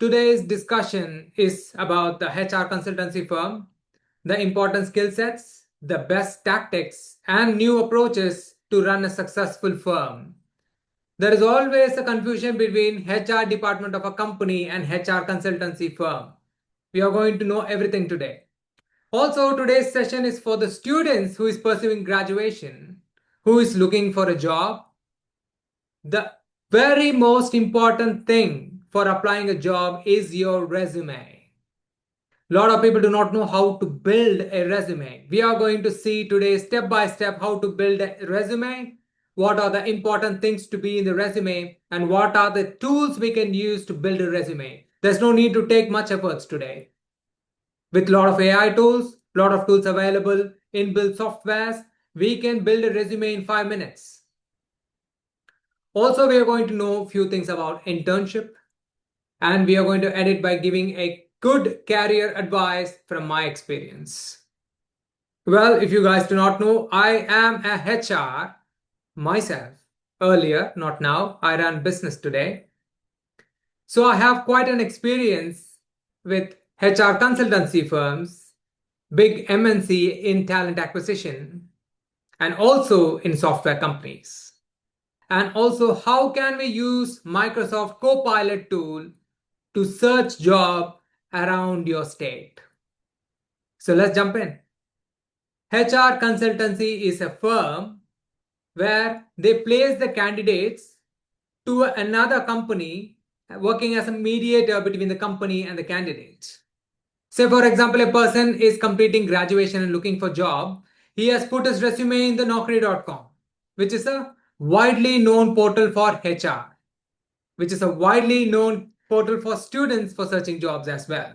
Today's discussion is about the HR consultancy firm, the important skill sets, the best tactics, and new approaches to run a successful firm. There is always a confusion between HR department of a company and HR consultancy firm. We are going to know everything today. Also, today's session is for the students who is pursuing graduation, who is looking for a job. The very most important thing for applying a job is your resume. A lot of people do not know how to build a resume. We are going to see today step by step how to build a resume, what are the important things to be in the resume, and what are the tools we can use to build a resume. There's no need to take much efforts today. With a lot of AI tools, a lot of tools available, inbuilt softwares, we can build a resume in 5 minutes. Also, we are going to know a few things about internship, and we are going to end it by giving a good career advice from my experience. Well, if you guys do not know, I am a HR myself. Earlier, not now, I run business today. So I have quite an experience with HR consultancy firms, big MNC in talent acquisition, and also in software companies. And also, how can we use Microsoft Copilot tool to search job around your state? So let's jump in. HR consultancy is a firm where they place the candidates to another company working as a mediator between the company and the candidates. Say, for example, a person is completing graduation and looking for job. He has put his resume in the naukri.com, which is a widely known portal for HR, which is a widely known portal for students for searching jobs as well.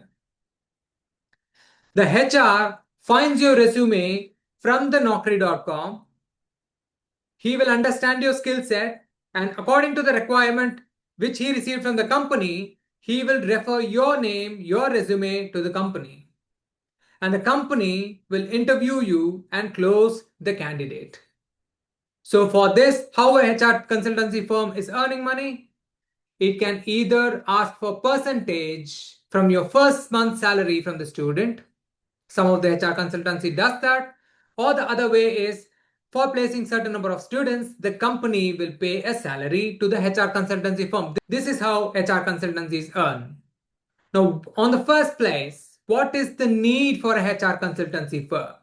The HR finds your resume from the naukri.com. He will understand your skill set, and according to the requirement which he received from the company, he will refer your name, your resume to the company. And the company will interview you and close the candidate. So for this, how a HR consultancy firm is earning money? It can either ask for percentage from your first month's salary from the student. Some of the HR consultancy does that. Or the other way is, for placing certain number of students, the company will pay a salary to the HR consultancy firm. This is how HR consultancies earn. Now, on the first place, what is the need for a HR consultancy firm?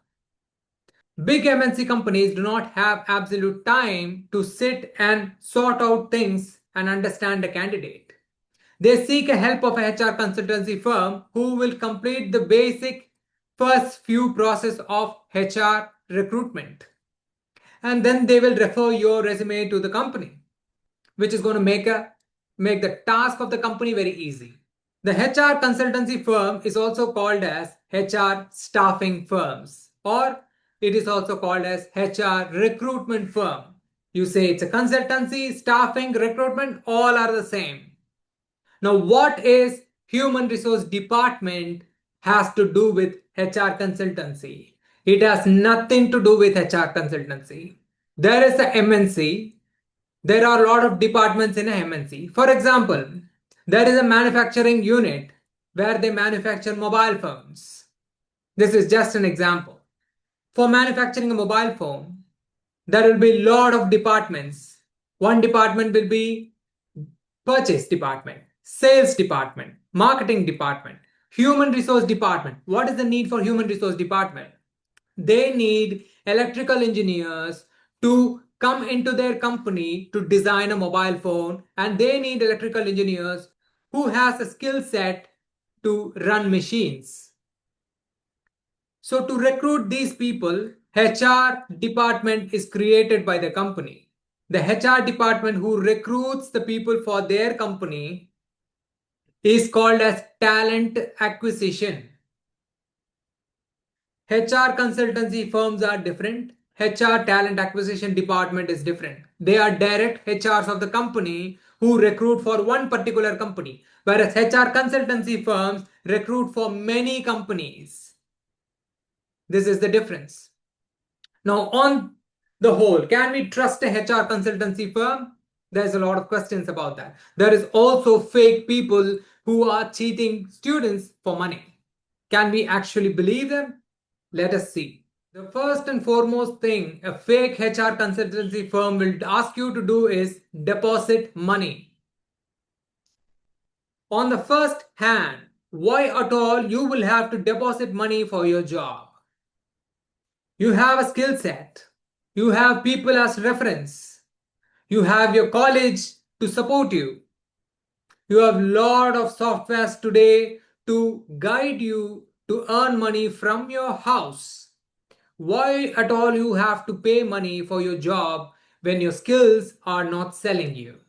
Big MNC companies do not have absolute time to sit and sort out things and understand a candidate. They seek a help of a HR consultancy firm who will complete the basic first few process of HR recruitment. And then they will refer your resume to the company, which is going to make the task of the company very easy. The HR consultancy firm is also called as HR staffing firms, or it is also called as HR recruitment firm. You say it's a consultancy, staffing, recruitment, all are the same. Now, what is human resource department has to do with HR consultancy? It has nothing to do with HR consultancy. There is a MNC. There are a lot of departments in a MNC. For example, there is a manufacturing unit where they manufacture mobile phones. This is just an example. For manufacturing a mobile phone, there will be a lot of departments. One department will be purchase department, sales department, marketing department, human resource department. What is the need for human resource department? They need electrical engineers to come into their company to design a mobile phone, and they need electrical engineers who has a skill set to run machines. So to recruit these people, HR department is created by the company. The HR department who recruits the people for their company is called as talent acquisition. HR consultancy firms are different. HR talent acquisition department is different. They are direct HRs of the company who recruit for one particular company, whereas HR consultancy firms recruit for many companies. This is the difference. Now, on the whole, can we trust a HR consultancy firm? There's a lot of questions about that. There is also fake people who are cheating students for money. Can we actually believe them? Let us see. The first and foremost thing a fake HR consultancy firm will ask you to do is deposit money. On the first hand, why at all you will have to deposit money for your job? You have a skill set. You have people as reference. You have your college to support you. You have a lot of softwares today to guide you to earn money from your house. Why at all you have to pay money for your job when your skills are not selling you?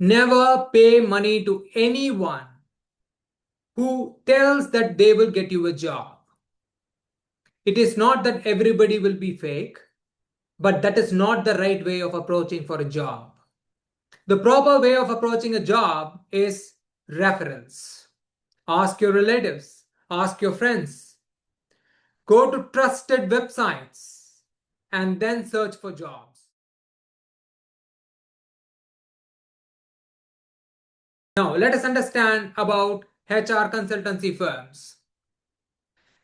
Never pay money to anyone who tells that they will get you a job. It is not that everybody will be fake, but that is not the right way of approaching for a job. The proper way of approaching a job is reference. Ask your relatives, ask your friends, go to trusted websites, and then search for jobs. Now, let us understand about HR consultancy firms.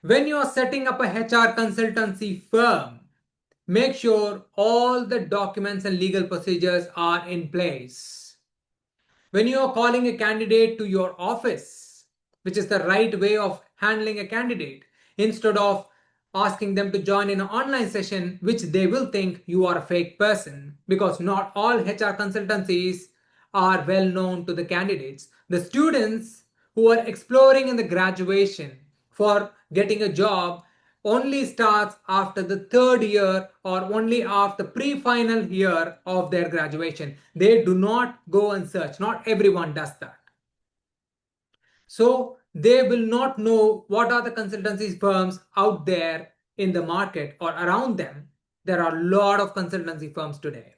When you are setting up a HR consultancy firm, make sure all the documents and legal procedures are in place. When you are calling a candidate to your office, which is the right way of handling a candidate, instead of asking them to join in an online session, which they will think you are a fake person, because not all HR consultancies are well known to the candidates. The students who are exploring in the graduation for getting a job only starts after the third year or only after pre-final year of their graduation. They do not go and search. Not everyone does that. So they will not know what are the consultancy firms out there in the market or around them. There are a lot of consultancy firms today.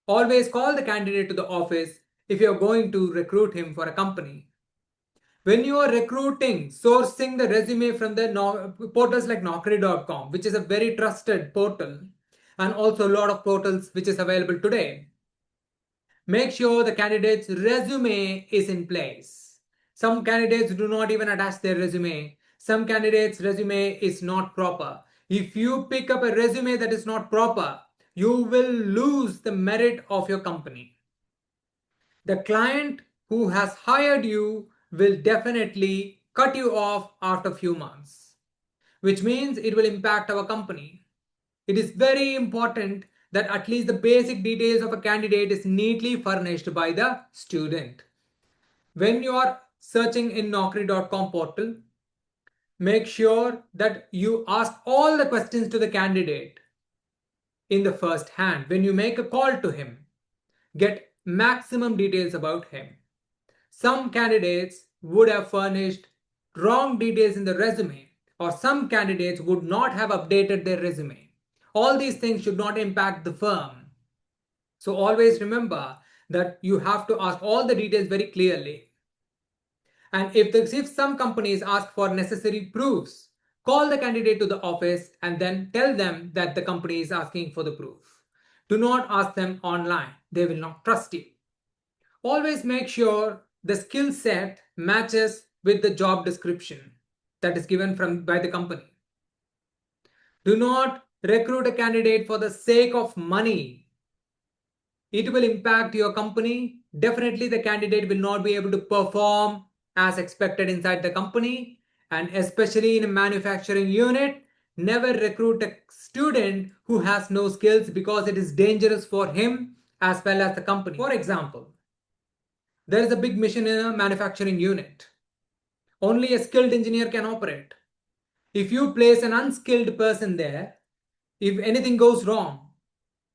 Always call the candidate to the office if you're going to recruit him for a company. When you are recruiting, sourcing the resume from the portals like naukri.com, which is a very trusted portal, and also a lot of portals which is available today, make sure the candidate's resume is in place. Some candidates do not even attach their resume. Some candidates' resume is not proper. If you pick up a resume that is not proper, you will lose the merit of your company. The client who has hired you will definitely cut you off after a few months, which means it will impact our company. It is very important that at least the basic details of a candidate is neatly furnished by the student. When you are searching in naukri.com portal, make sure that you ask all the questions to the candidate in the first hand. When you make a call to him, get maximum details about him. Some candidates would have furnished wrong details in the resume, or some candidates would not have updated their resume. All these things should not impact the firm. So always remember that you have to ask all the details very clearly. And if some companies ask for necessary proofs, call the candidate to the office and then tell them that the company is asking for the proof. Do not ask them online. They will not trust you. Always make sure the skill set matches with the job description that is given by the company. Do not recruit a candidate for the sake of money. It will impact your company. Definitely the candidate will not be able to perform as expected inside the company, and especially in a manufacturing unit, never recruit a student who has no skills, because it is dangerous for him as well as the company. For example, there is a big machine in a manufacturing unit. Only a skilled engineer can operate. If you place an unskilled person there, if anything goes wrong,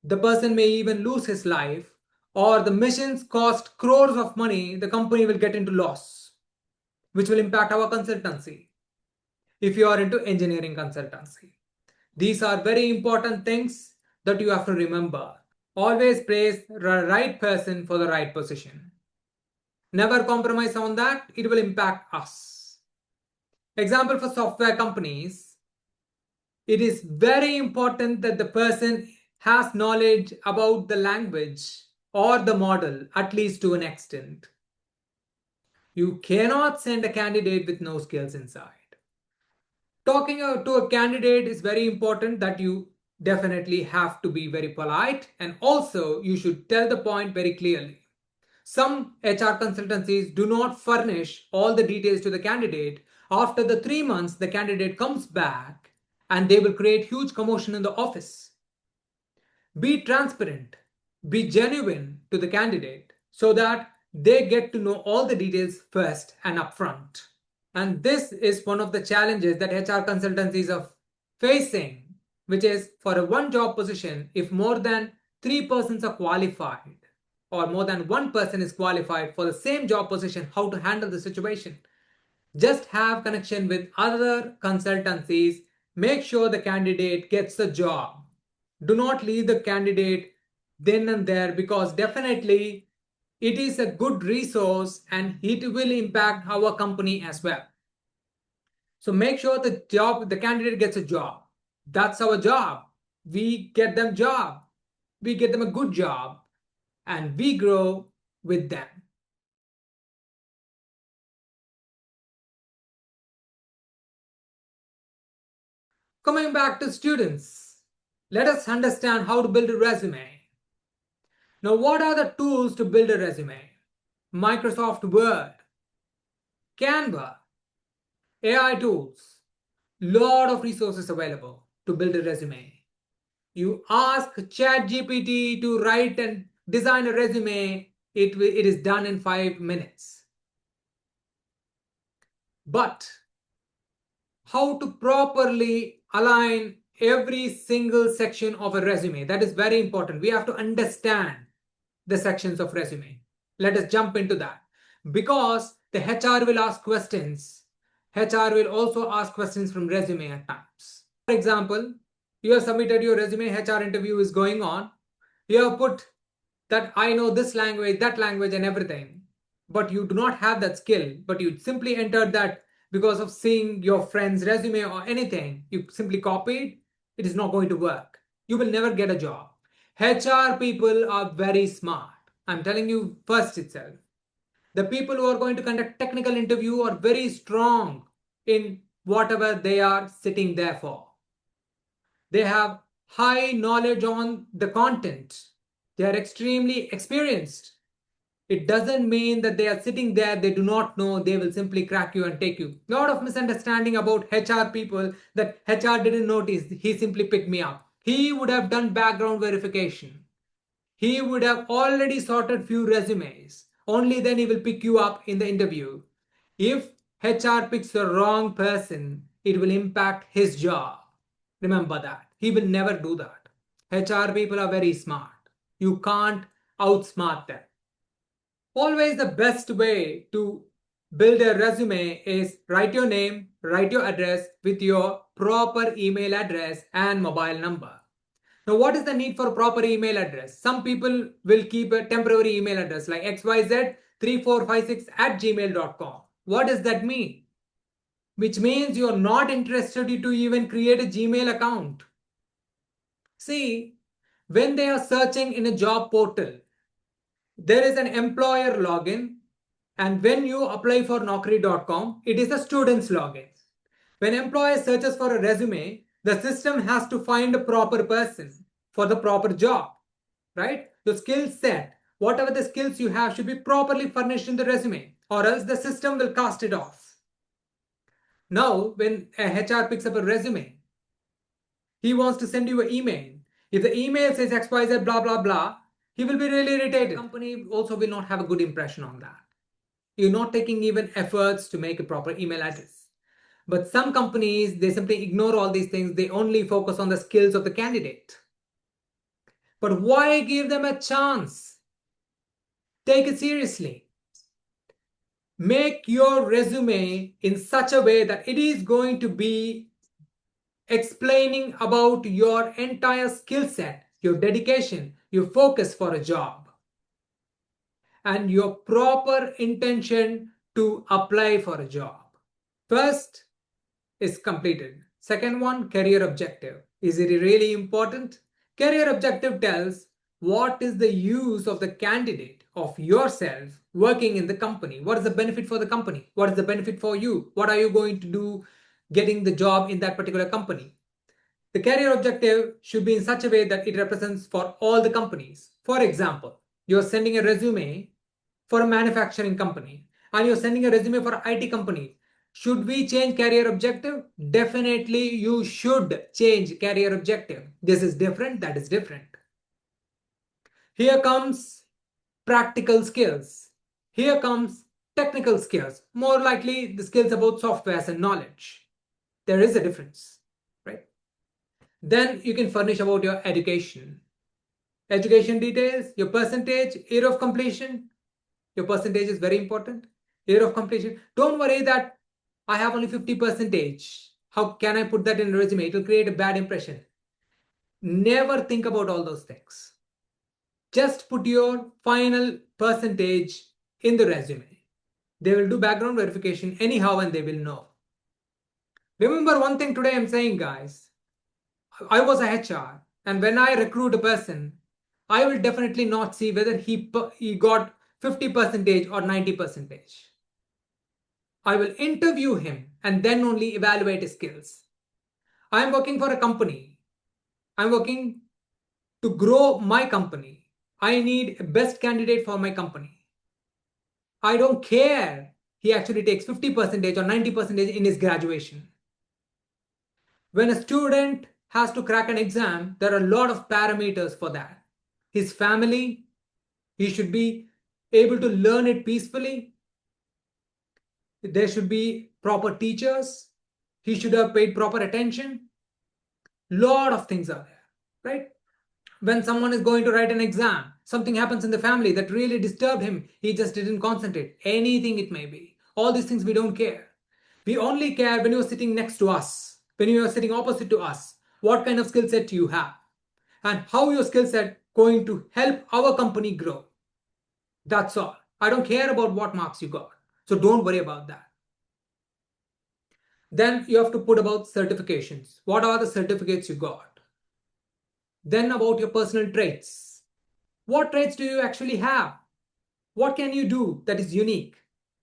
the person may even lose his life, or the machines cost crores of money, the company will get into loss, which will impact our consultancy if you are into engineering consultancy. These are very important things that you have to remember. Always place the right person for the right position. Never compromise on that. It will impact us. Example for software companies, it is very important that the person has knowledge about the language or the model, at least to an extent. You cannot send a candidate with no skills inside. Talking to a candidate is very important, that you definitely have to be very polite, and also you should tell the point very clearly. Some HR consultancies do not furnish all the details to the candidate. After the 3 months, the candidate comes back and they will create huge commotion in the office. Be transparent, be genuine to the candidate so that they get to know all the details first and upfront. And this is one of the challenges that HR consultancies are facing, which is for a one job position, if more than 3 persons are qualified or more than one person is qualified for the same job position, how to handle the situation. Just have connection with other consultancies. Make sure the candidate gets the job. Do not leave the candidate then and there, because definitely it is a good resource and it will impact our company as well. So make sure the candidate gets a job. That's our job. We get them job. We get them a good job and we grow with them. Coming back to students, let us understand how to build a resume. Now, what are the tools to build a resume? Microsoft Word, Canva, AI tools, lot of resources available to build a resume. You ask ChatGPT to write and design a resume, it is done in 5 minutes. But how to properly align every single section of a resume, that is very important. We have to understand the sections of resume. Let us jump into that, because the HR will ask questions. HR will also ask questions from resume at times. For example, you have submitted your resume, HR interview is going on. You have put that I know this language, that language and everything, but you do not have that skill, but you simply entered that because of seeing your friend's resume or anything. You simply copied. It is not going to work. You will never get a job. HR people are very smart. I'm telling you first itself. The people who are going to conduct technical interview are very strong in whatever they are sitting there for. They have high knowledge on the content. They are extremely experienced. It doesn't mean that they are sitting there, they do not know, they will simply crack you and take you. Lot of misunderstanding about HR people, that HR didn't notice, he simply picked me up. He would have done background verification. He would have already sorted few resumes. Only then he will pick you up in the interview. If HR picks the wrong person, it will impact his job. Remember that. He will never do that. HR people are very smart. You can't outsmart them. Always the best way to build a resume is write your name, write your address with your proper email address and mobile number. Now, what is the need for a proper email address? Some people will keep a temporary email address like xyz3456@gmail.com. What does that mean? Which means you're not interested to even create a Gmail account. See, when they are searching in a job portal, there is an employer login, and when you apply for naukri.com, it is a student's login. When employer searches for a resume, the system has to find a proper person for the proper job, right? The skill set, whatever the skills you have, should be properly furnished in the resume, or else the system will cast it off. Now, when a HR picks up a resume, he wants to send you an email. If the email says XYZ blah blah blah, he will be really irritated. The company also will not have a good impression on that. You're not taking even efforts to make a proper email address. But some companies, they simply ignore all these things. They only focus on the skills of the candidate. But why give them a chance? Take it seriously. Make your resume in such a way that it is going to be explaining about your entire skill set, your dedication, your focus for a job, and your proper intention to apply for a job. First is completed. Second one, career objective. Is it really important? Career objective tells what is the use of the candidate, of yourself, working in the company? What is the benefit for the company? What is the benefit for you? What are you going to do getting the job in that particular company? The career objective should be in such a way that it represents for all the companies. For example, you're sending a resume for a manufacturing company and you're sending a resume for an IT company. Should we change career objective? Definitely you should change career objective. This is different, that is different. Here comes practical skills. Here comes technical skills. More likely the skills about softwares and knowledge. There is a difference, right? Then you can furnish about your education. Education details, your percentage, year of completion. Your percentage is very important. Year of completion. Don't worry that I have only 50 percentage. How can I put that in a resume? It will create a bad impression. Never think about all those things. Just put your final percentage in the resume. They will do background verification anyhow and they will know. Remember one thing today I'm saying, guys. I was a HR and when I recruit a person, I will definitely not see whether he got 50 percentage or 90 percentage. I will interview him and then only evaluate his skills. I am working for a company. I'm working to grow my company. I need a best candidate for my company. I don't care he actually takes 50 percentage or 90 percentage in his graduation. When a student has to crack an exam, there are a lot of parameters for that. His family, he should be able to learn it peacefully. There should be proper teachers. He should have paid proper attention. Lot of things are there, right? When someone is going to write an exam, something happens in the family that really disturbed him. He just didn't concentrate. Anything it may be. All these things we don't care. We only care when you're sitting next to us, when you are sitting opposite to us, what kind of skill set you have and how your skill set going to help our company grow. That's all. I don't care about what marks you got. So don't worry about that. Then you have to put about certifications. What are the certificates you got? Then about your personal traits. What traits do you actually have? What can you do that is unique?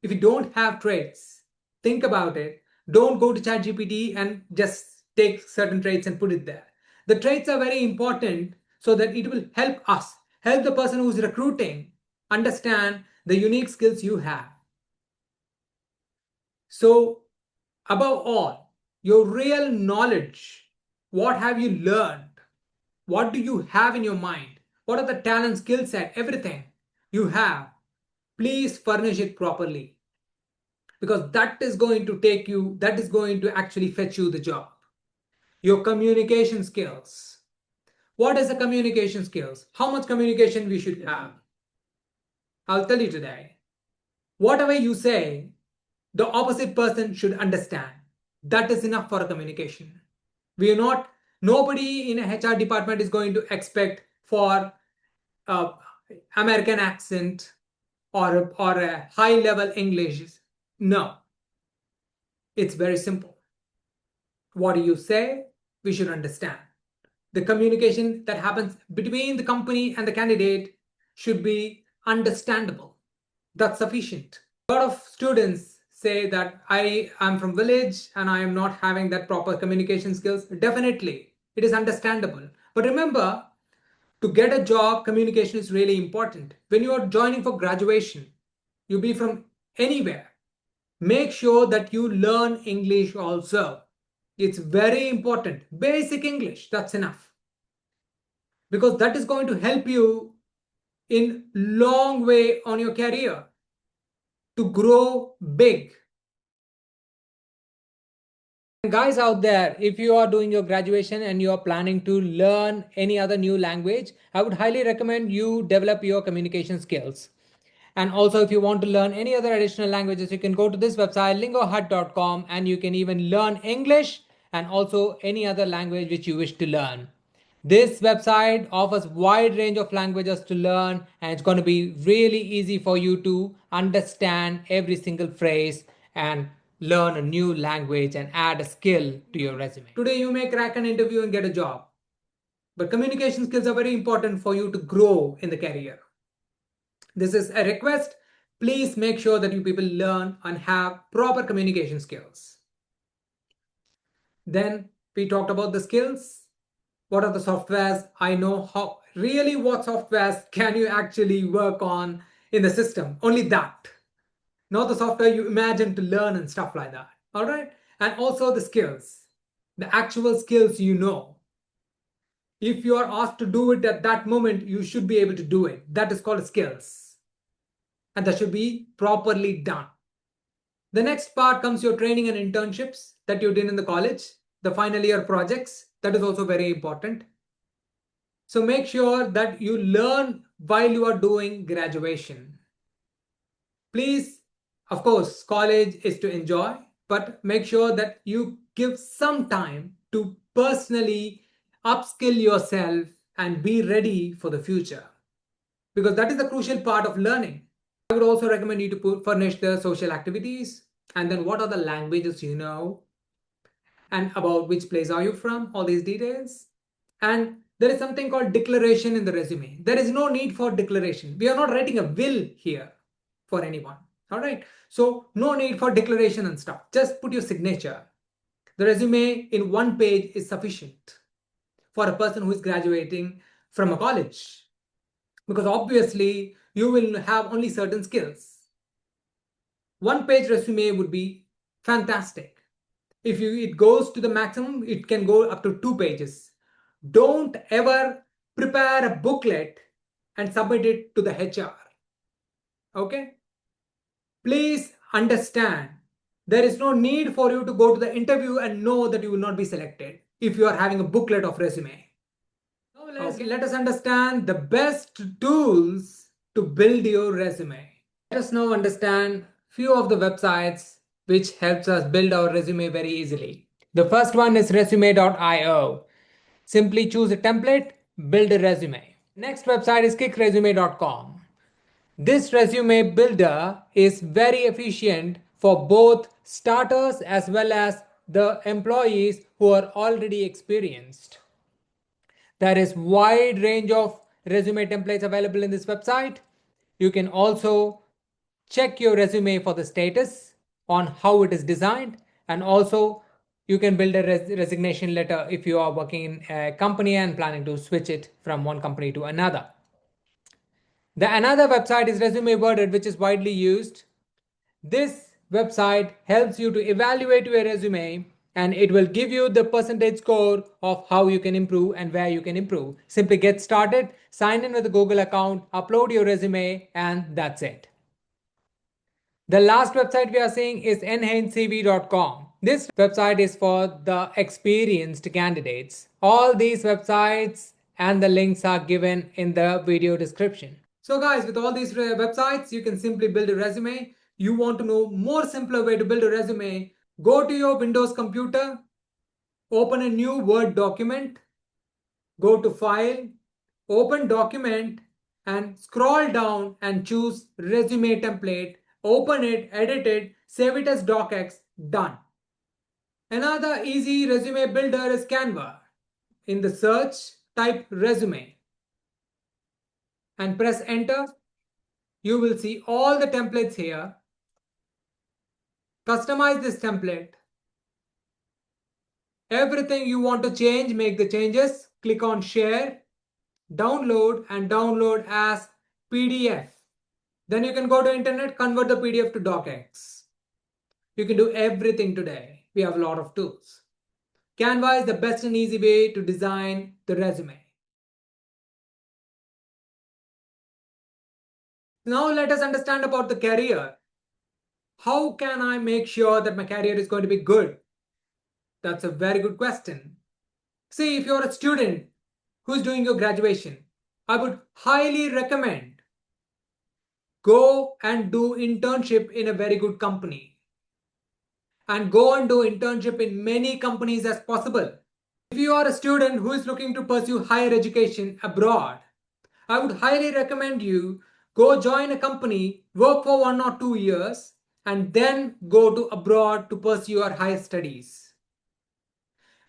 If you don't have traits, think about it. Don't go to ChatGPT and just take certain traits and put it there. The traits are very important so that it will help us, help the person who's recruiting understand the unique skills you have. So, above all, your real knowledge. What have you learned? What do you have in your mind? What are the talent, skill set, everything you have? Please furnish it properly. Because that is going to take you, that is going to actually fetch you the job. Your communication skills. What is the communication skills? How much communication we should have? I'll tell you today. Whatever you say, the opposite person should understand. That is enough for a communication. We are not, nobody in a HR department is going to expect for American accent or a high level English. No. It's very simple. What do you say? We should understand. The communication that happens between the company and the candidate should be understandable. That's sufficient. A lot of students say that I am from village and I am not having that proper communication skills. Definitely, it is understandable. But remember, to get a job, communication is really important. When you are joining for graduation, you be from anywhere. Make sure that you learn English also. It's very important. Basic English, that's enough. Because that is going to help you in long way on your career to grow big. Guys out there, if you are doing your graduation and you are planning to learn any other new language, I would highly recommend you develop your communication skills. And also, if you want to learn any other additional languages, you can go to this website, lingohut.com, and you can even learn English and also any other language which you wish to learn. This website offers wide range of languages to learn, and it's going to be really easy for you to understand every single phrase and learn a new language and add a skill to your resume. Today, you may crack an interview and get a job, but communication skills are very important for you to grow in the career. This is a request. please make sure that you people learn and have proper communication skills. Then we talked about the skills. What are the softwares? I know how really what softwares can you actually work on in the system. Only that. Not the software you imagine to learn and stuff like that. All right. And also the skills, the actual skills you know. If you are asked to do it at that moment, you should be able to do it. That is called skills. And that should be properly done. The next part comes your training and internships that you did in the college, the final year projects. That is also very important. So make sure that you learn while you are doing graduation. Please, of course, college is to enjoy, but make sure that you give some time to personally upskill yourself and be ready for the future. Because that is the crucial part of learning. I would also recommend you to furnish the social activities, and then what are the languages you know, and about which place are you from, all these details. And there is something called declaration in the resume. There is no need for declaration. We are not writing a will here for anyone. All right. So no need for declaration and stuff. Just put your signature. The resume in one page is sufficient for a person who is graduating from a college, because obviously you will have only certain skills. One page resume would be fantastic. If it goes to the maximum, it can go up to 2 pages. Don't ever prepare a booklet and submit it to the HR. Okay? Please understand, there is no need for you to go to the interview and know that you will not be selected if you are having a booklet of resume. Now let us understand the best tools to build your resume. Let us now understand few of the websites which helps us build our resume very easily. The first one is resume.io. Simply choose a template, build a resume. Next website is kickresume.com. This resume builder is very efficient for both starters as well as the employees who are already experienced. There is wide range of resume templates available in this website. You can also check your resume for the status on how it is designed, and also you can build a resignation letter if you are working in a company and planning to switch it from one company to another. The another website is Resume Worded, which is widely used. This website helps you to evaluate your resume, and it will give you the percentage score of how you can improve and where you can improve. Simply get started, sign in with a Google account, upload your resume, and that's it. The last website we are seeing is enhancecv.com. This website is for the experienced candidates. All these websites and the links are given in the video description. So guys, with all these websites, you can simply build a resume. You want to know more simpler way to build a resume, go to your Windows computer, open a new Word document, go to File, open Document, and scroll down and choose Resume Template. Open it, edit it, save it as docx, done. Another easy resume builder is Canva. In the search, type resume and press enter. You will see all the templates here. Customize this template. Everything you want to change, make the changes. Click on share, download, and download as PDF. Then you can go to internet, convert the PDF to docx. You can do everything today. We have a lot of tools. Canva is the best and easy way to design the resume. Now let us understand about the career. How can I make sure that my career is going to be good? That's a very good question. See, if you're a student who's doing your graduation, I would highly recommend go and do internship in a very good company. And go and do internship in many companies as possible. If you are a student who is looking to pursue higher education abroad, I would highly recommend you go join a company, work for 1 or 2 years, and then go to abroad to pursue your higher studies.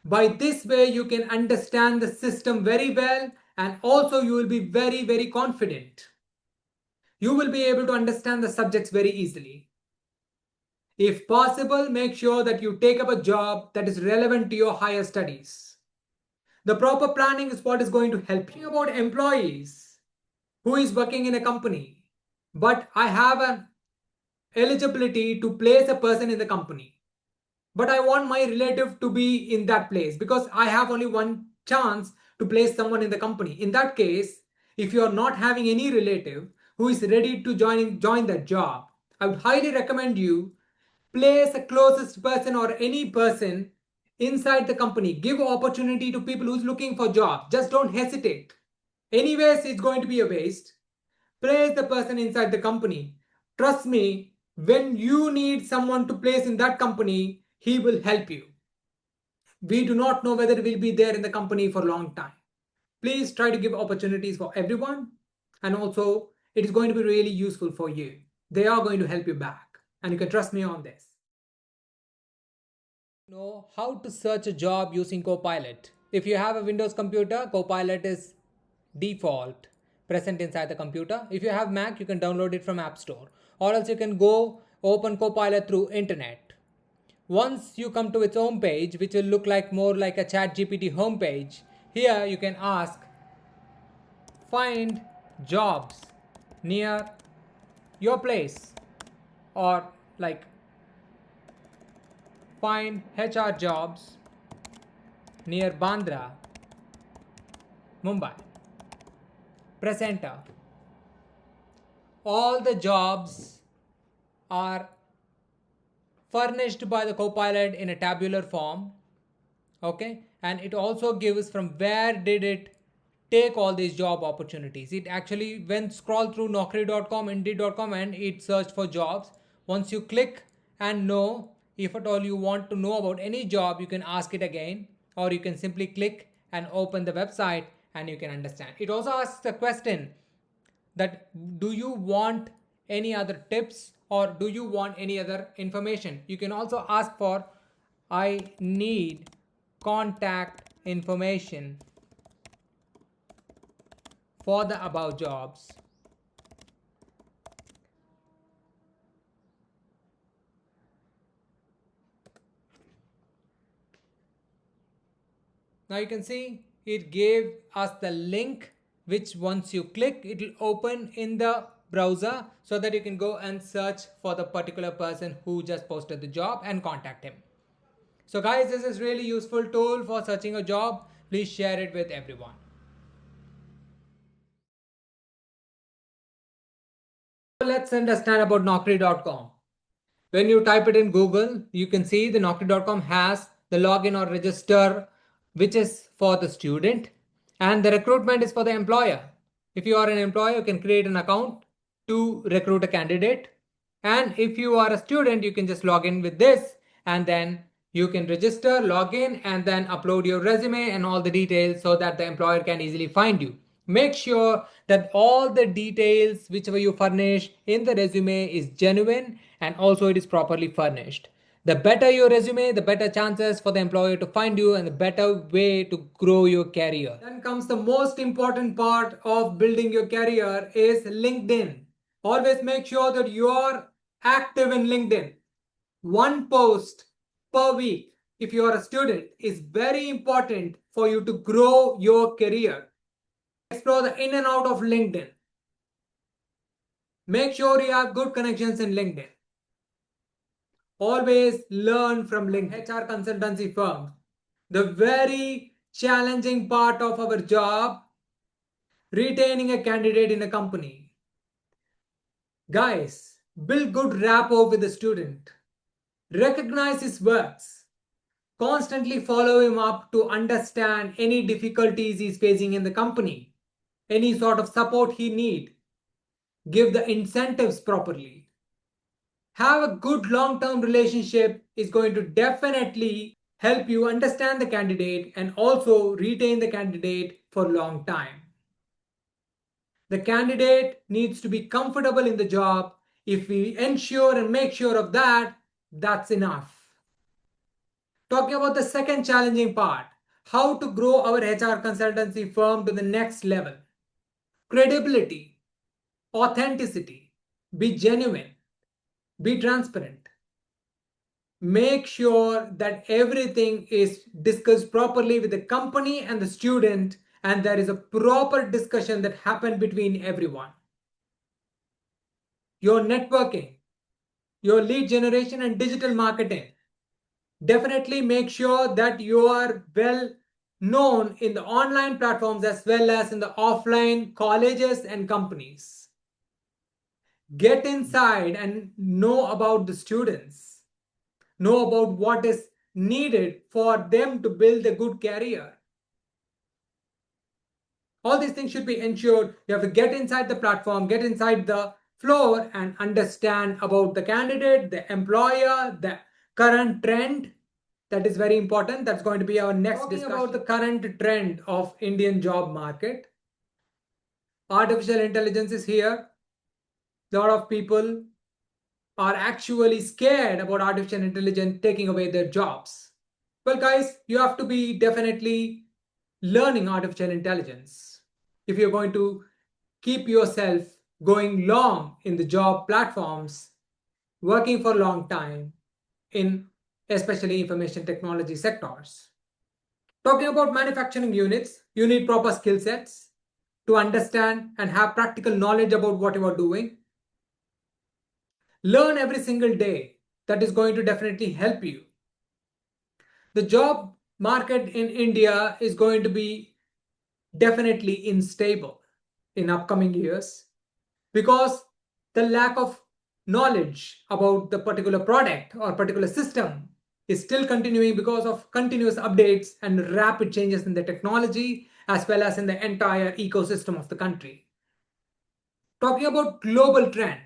By this way, you can understand the system very well, and also you will be very, very confident. You will be able to understand the subjects very easily. If possible, make sure that you take up a job that is relevant to your higher studies. The proper planning is what is going to help you. About employees who is working in a company, but I have an eligibility to place a person in the company, but I want my relative to be in that place because I have only one chance to place someone in the company. In that case, if you are not having any relative who is ready to join that job, I would highly recommend you place a closest person or any person inside the company. Give opportunity to people who's looking for job. Just don't hesitate. Anyways, it's going to be a waste. Place the person inside the company. Trust me, when you need someone to place in that company, he will help you. We do not know whether we'll be there in the company for a long time. Please try to give opportunities for everyone, and also it is going to be really useful for you. They are going to help you back, and you can trust me on this. Know how to search a job using Copilot. If you have a Windows computer, Copilot is default present inside the computer. If you have Mac, you can download it from App Store, or else you can go open Copilot through internet. Once you come to its home page, which will look like more like a ChatGPT homepage, here you can ask find jobs near your place, or like find HR jobs near Bandra, Mumbai. Press enter. All the jobs are furnished by the Copilot in a tabular form. Okay, and it also gives from where did it take all these job opportunities. It actually went scroll through naukri.com, indeed.com, and it searched for jobs. Once you click and know, if at all you want to know about any job, you can ask it again, or you can simply click and open the website and you can understand. It also asks the question that do you want any other tips or do you want any other information. You can also ask for I need contact information for the above jobs. Now you can see it gave us the link, which once you click it will open in the browser so that you can go and search for the particular person who just posted the job and contact him. So guys, this is really useful tool for searching a job. Please share it with everyone. Let's understand about naukri.com. When you type it in Google, you can see the naukri.com has the login or register, which is for the student, and the recruitment is for the employer. If you are an employer, you can create an account to recruit a candidate. And if you are a student, you can just log in with this, and then you can register, log in, and then upload your resume and all the details so that the employer can easily find you. Make sure that all the details whichever you furnish in the resume is genuine and also it is properly furnished. The better your resume, the better chances for the employer to find you and the better way to grow your career. Then comes the most important part of building your career is LinkedIn. Always make sure that you are active in LinkedIn. One post per week, if you are a student, is very important for you to grow your career. Explore the in and out of LinkedIn. Make sure you have good connections in LinkedIn. Always learn from LinkedIn. HR consultancy firms. The very challenging part of our job, retaining a candidate in a company. Guys, build good rapport with the student. Recognize his works. Constantly follow him up to understand any difficulties he's facing in the company, any sort of support he needs. Give the incentives properly. Have a good long-term relationship is going to definitely help you understand the candidate and also retain the candidate for a long time. The candidate needs to be comfortable in the job. If we ensure and make sure of that, that's enough. Talking about the second challenging part, how to grow our HR consultancy firm to the next level. Credibility. authenticity, be genuine, be transparent. Make sure that everything is discussed properly with the company and the student, and there is a proper discussion that happened between everyone. Your networking, your lead generation and digital marketing. Definitely make sure that you are well known in the online platforms as well as in the offline colleges and companies. Get inside and know about the students. Know about what is needed for them to build a good career. All these things should be ensured. You have to get inside the platform, get inside the floor and understand about the candidate, the employer, the current trend. That is very important. That's going to be our next discussion. Talking about the current trend of Indian job market. Artificial intelligence is here. A lot of people are actually scared about artificial intelligence taking away their jobs. Well, guys, you have to be definitely learning artificial intelligence if you're going to keep yourself going long in the job platforms, working for a long time in especially information technology sectors. Talking about manufacturing units, you need proper skill sets to understand and have practical knowledge about what you are doing. Learn every single day. That is going to definitely help you. The job market in India is going to be definitely unstable in upcoming years because the lack of knowledge about the particular product or particular system is still continuing because of continuous updates and rapid changes in the technology as well as in the entire ecosystem of the country. Talking about global trend,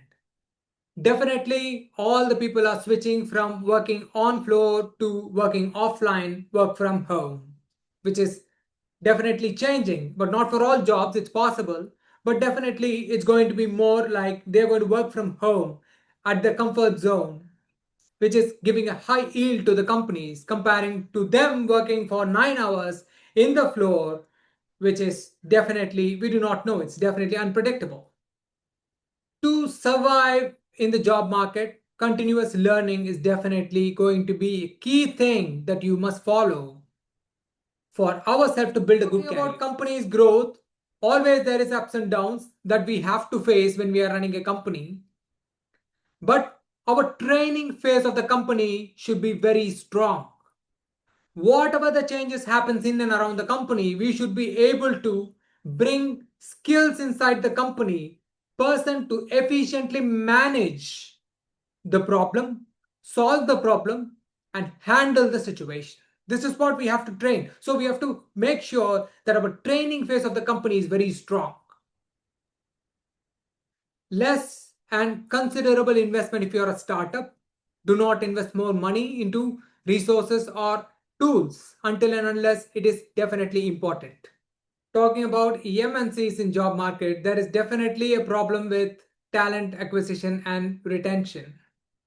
definitely all the people are switching from working on floor to working offline, work from home, which is definitely changing, but not for all jobs, it's possible. But definitely it's going to be more like they're going to work from home at the comfort zone, which is giving a high yield to the companies comparing to them working for 9 hours in the floor, which is definitely, we do not know, it's definitely unpredictable. To survive in the job market, continuous learning is definitely going to be a key thing that you must follow for ourselves to build a good career. About company's growth, always there is ups and downs that we have to face when we are running a company. But our training phase of the company should be very strong. Whatever the changes happens in and around the company, we should be able to bring skills inside the company person to efficiently manage the problem, solve the problem, and handle the situation. This is what we have to train. So we have to make sure that our training phase of the company is very strong. Less and considerable investment if you're a startup. Do not invest more money into resources or tools until and unless it is definitely important. Talking about MNCs in job market, there is definitely a problem with talent acquisition and retention.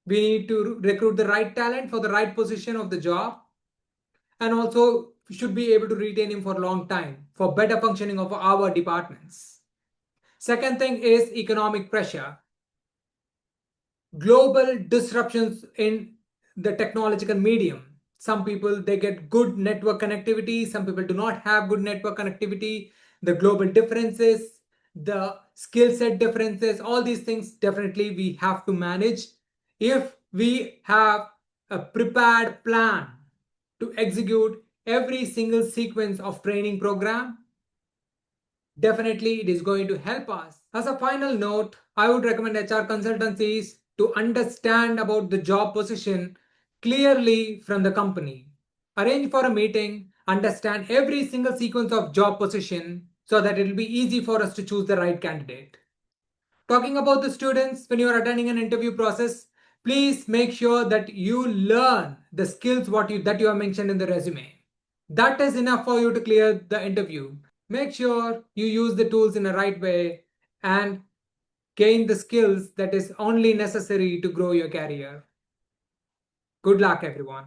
We need to recruit the right talent for the right position of the job, and also should be able to retain him for a long time for better functioning of our departments. Second thing is economic pressure. Global disruptions in the technological medium. Some people, they get good network connectivity, some people do not have good network connectivity. The global differences, the skill set differences, all these things definitely we have to manage. If we have a prepared plan to execute every single sequence of training program, definitely it is going to help us. As a final note, I would recommend HR consultancies to understand about the job position clearly from the company. Arrange for a meeting, understand every single sequence of job position so that it will be easy for us to choose the right candidate. Talking about the students, when you are attending an interview process, please make sure that you learn the skills that you have mentioned in the resume. That is enough for you to clear the interview. Make sure you use the tools in the right way and gain the skills that is only necessary to grow your career. Good luck, everyone.